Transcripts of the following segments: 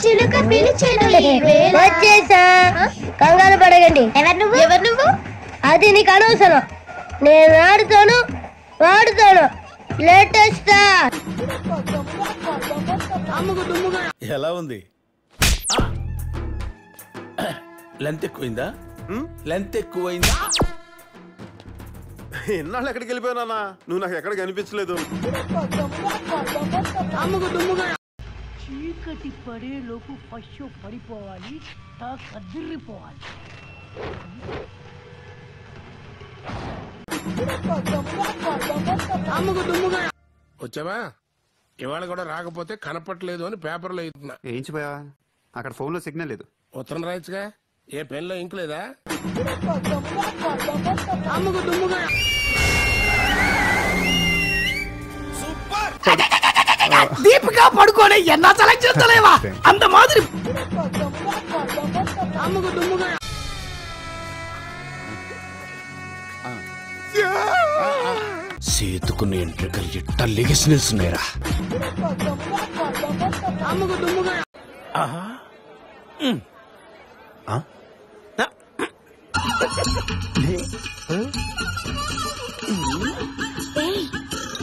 చిలుక పిలిచెను వచ్చేసా. కంగారు పడగండి. ఎవరు నువ్వు? అది నీకు అనవసరం. నేను ఆడుతాను వాడుతాను. లేటెస్ట్ ఎలా ఉంది? లెంత్ ఎక్కువైందా? లెంత్ ఎక్కువైందా? ఎన్నాళ్ళు ఎక్కడికి వెళ్ళిపోయానా? నువ్వు నాకు ఎక్కడికి అనిపించలేదు. చీకటి పడేలోపు ఫస్ట్ పడిపోవాలి, కదిరిపోవాలి. వచ్చావా? ఇవాళ కూడా రాకపోతే కనపట్లేదు అని పేపర్లో ఇస్తున్నా. ఏంచిపోయా? అక్కడ ఫోన్ లో సిగ్నల్ లేదు. ఉత్తరం రాయొచ్చుగా. ఏ పెన్లో ఇంక్ లేదా? దీపికా పడుకోనే ఎన్నా సెలెక్ట్ చేస్తలేవా అంత మాదిరి. సేతుకున్న ఎంట్రికలు ఎట్ట లెగిసి నిల్చున్నాయిరా.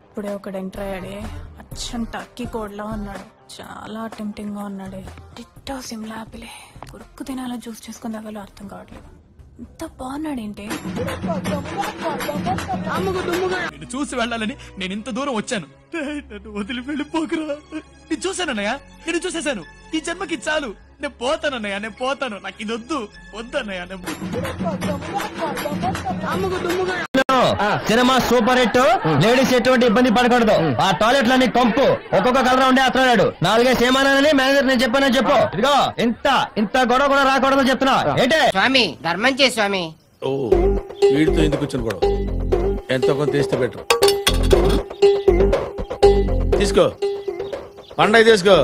ఇప్పుడే ఒకడు ఎంటర్ అయ్యాడే, అచ్చం టర్కీ కోడ్లా ఉన్నాడు. చాలా టెంప్టింగ్ గా ఉన్నాడే. డిట్టో సిమ్లా ఆపిలే. కొరుక్కు తినాలో జ్యూస్ చేసుకుని తాగాలో అర్థం కావట్లేదు. ఇంత బాగున్నాడేంటి? చూసి వెళ్ళాలని నేను ఇంత దూరం వచ్చాను. నన్ను వదిలి వెళ్ళిపోకురా. నేను చూశానన్నయ్య, నేను చూసేశాను. ఈ జన్మకి చాలు. నేను పోతానన్నయ్య, నేను పోతాను. నాకు ఇది వద్దు, వద్దన్నయ్య. Cinema super hit. లేడీస్ ఎటువంటి ఇబ్బంది పడకూడదు. ఆ టాయిలెట్లన్నీ కంపు. ఒక్కొక్క కలర్ ఉండే అతను 4 సేమానని మేనేజర్ నేను చెప్పానని చెప్పు. ఇదిగో ఇంత గొడవ కూడా రాకూడదు చెప్తున్నా. ఏంటే స్వామి, ధర్మం చే స్వామి. ఓ, వీడితో ఎందుకు వచ్చిన గొడవ? ఎంతో కొంత తీస్తే బెటర్. తీసుకో, పండగ తీసుకో.